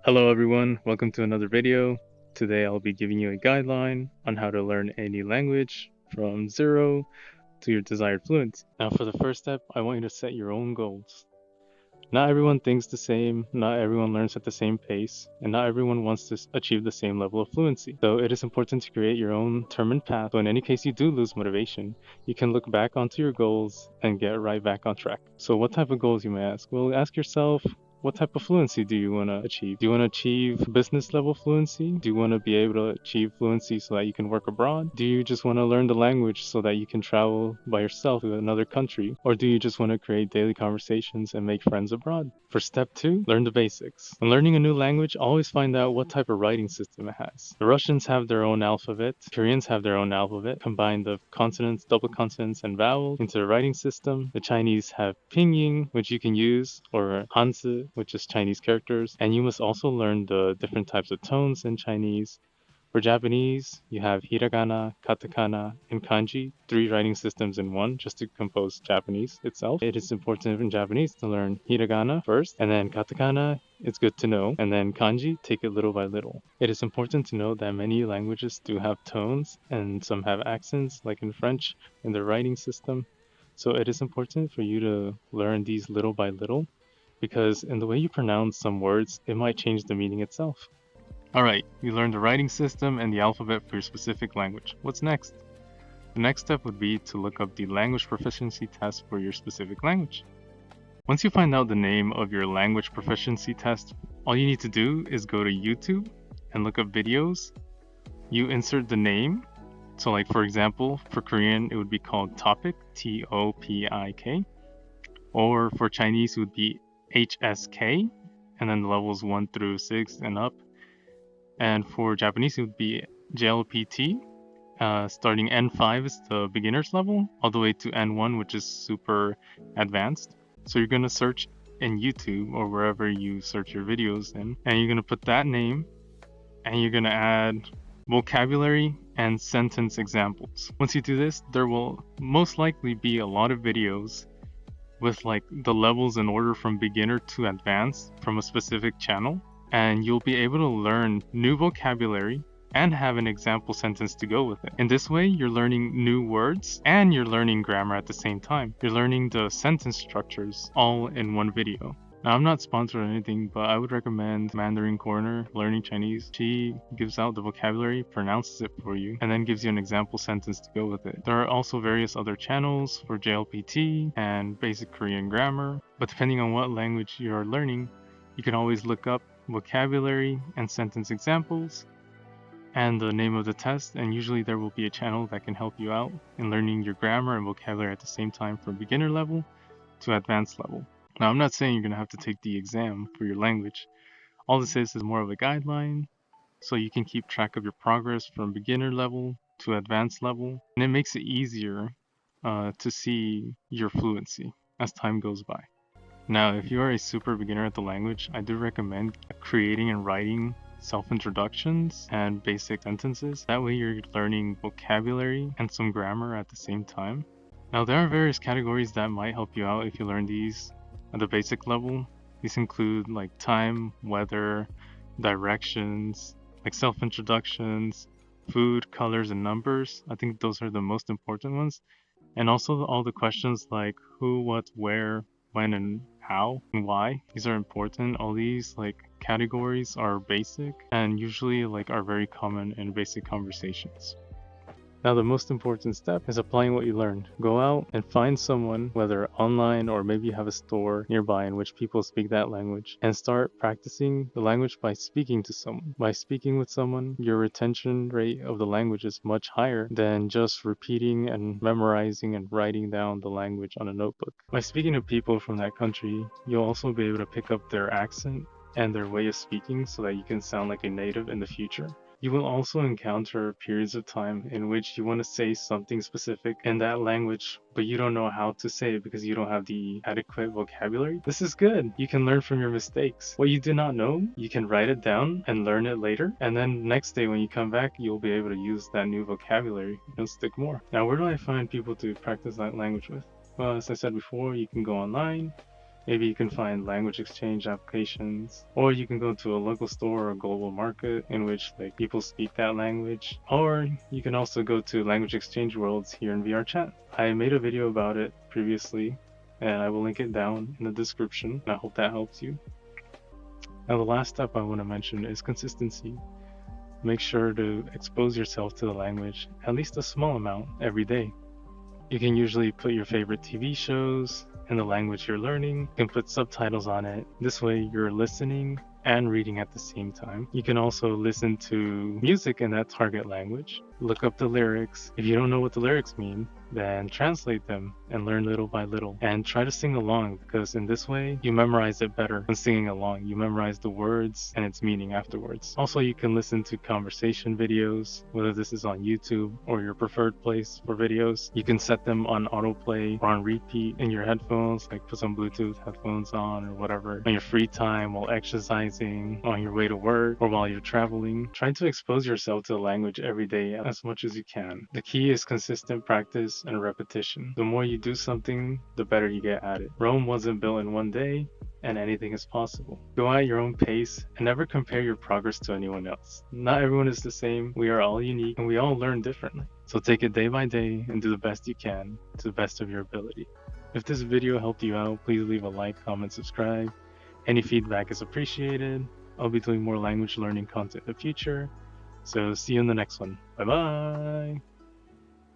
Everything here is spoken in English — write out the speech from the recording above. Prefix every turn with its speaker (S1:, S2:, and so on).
S1: Hello everyone, welcome to another video. Today I'll be giving you a guideline on how to learn any language from zero to your desired fluency. Now for the first step, I want you to set your own goals. Not everyone thinks the same, not everyone learns at the same pace, and not everyone wants to achieve the same level of fluency. So it is important to create your own determined path, so in any case you do lose motivation, you can look back onto your goals and get right back on track. So what type of goals, you may ask? Well, ask yourself, what type of fluency do you want to achieve? Do you want to achieve business level fluency? Do you want to be able to achieve fluency so that you can work abroad? Do you just want to learn the language so that you can travel by yourself to another country? Or do you just want to create daily conversations and make friends abroad? For step 2, learn the basics. When learning a new language, always find out what type of writing system it has. The Russians have their own alphabet, Koreans have their own alphabet, combine the consonants, double consonants, and vowels into a writing system. The Chinese have pinyin, which you can use, or hanzi, which is Chinese characters, and you must also learn the different types of tones in Chinese. For Japanese, you have hiragana, katakana, and kanji, 3 writing systems in one just to compose Japanese itself. It is important in Japanese to learn hiragana first, and then katakana, it's good to know, and then kanji, take it little by little. It is important to know that many languages do have tones, and some have accents, like in French, in the writing system. So it is important for you to learn these little by little, because in the way you pronounce some words, it might change the meaning itself. Alright, you learned the writing system and the alphabet for your specific language. What's next? The next step would be to look up the language proficiency test for your specific language. Once you find out the name of your language proficiency test, all you need to do is go to YouTube and look up videos. You insert the name. So like for example, for Korean, it would be called Topic, T-O-P-I-K. Or for Chinese, it would be HSK, and then the levels 1 through 6 and up. And for Japanese, it would be JLPT. Starting N5 is the beginner's level, all the way to N1, which is super advanced. So you're going to search in YouTube or wherever you search your videos in, and you're going to put that name, and you're going to add vocabulary and sentence examples. Once you do this, there will most likely be a lot of videos with like the levels in order from beginner to advanced from a specific channel. And you'll be able to learn new vocabulary and have an example sentence to go with it. In this way, you're learning new words and you're learning grammar at the same time. You're learning the sentence structures all in one video. Now, I'm not sponsored or anything, but I would recommend Mandarin Corner Learning Chinese. She gives out the vocabulary, pronounces it for you, and then gives you an example sentence to go with it. There are also various other channels for JLPT and basic Korean grammar, but depending on what language you're learning, you can always look up vocabulary and sentence examples and the name of the test, and usually there will be a channel that can help you out in learning your grammar and vocabulary at the same time from beginner level to advanced level. Now, I'm not saying you're going to have to take the exam for your language. All this is more of a guideline so you can keep track of your progress from beginner level to advanced level, and it makes it easier to see your fluency as time goes by. Now, if you are a super beginner at the language, I do recommend creating and writing self-introductions and basic sentences. That way you're learning vocabulary and some grammar at the same time. Now, there are various categories that might help you out if you learn these at the basic level. These include like time, weather, directions, like self-introductions, food, colors, and numbers. I think those are the most important ones. And also all the questions like who, what, where, when, and how, and why. These are important. All these like categories are basic and usually like are very common in basic conversations. Now, the most important step is applying what you learned. Go out and find someone, whether online or maybe you have a store nearby in which people speak that language, and start practicing the language by speaking to someone. By speaking with someone, your retention rate of the language is much higher than just repeating and memorizing and writing down the language on a notebook. By speaking to people from that country, you'll also be able to pick up their accent and their way of speaking so that you can sound like a native in the future. You will also encounter periods of time in which you want to say something specific in that language, but you don't know how to say it because you don't have the adequate vocabulary. This is good. You can learn from your mistakes. What you do not know, you can write it down and learn it later. And then next day when you come back, you'll be able to use that new vocabulary and it'll stick more. Now, where do I find people to practice that language with? Well, as I said before, you can go online Maybe you can find language exchange applications, or you can go to a local store or a global market in which like people speak that language, or you can also go to language exchange worlds here in VRChat. I made a video about it previously, and I will link it down in the description, and I hope that helps you. Now the last step I want to mention is consistency. Make sure to expose yourself to the language at least a small amount every day. You can usually put your favorite TV shows in the language you're learning. You can put subtitles on it. This way you're listening and reading at the same time. You can also listen to music in that target language. Look up the lyrics. If you don't know what the lyrics mean, then translate them and learn little by little. And try to sing along, because in this way, you memorize it better when singing along. You memorize the words and its meaning afterwards. Also, you can listen to conversation videos, whether this is on YouTube or your preferred place for videos. You can set them on autoplay or on repeat in your headphones, like put some Bluetooth headphones on or whatever. On your free time, while exercising, on your way to work, or while you're traveling. Try to expose yourself to the language every day as much as you can. The key is consistent practice and repetition. The more you do something, the better you get at it. Rome wasn't built in one day, and anything is possible. Go at your own pace and never compare your progress to anyone else. Not everyone is the same. We are all unique and we all learn differently. So take it day by day and do the best you can to the best of your ability. If this video helped you out, please leave a like, comment, subscribe. Any feedback is appreciated. I'll be doing more language learning content in the future. So see you in the next one. Bye bye!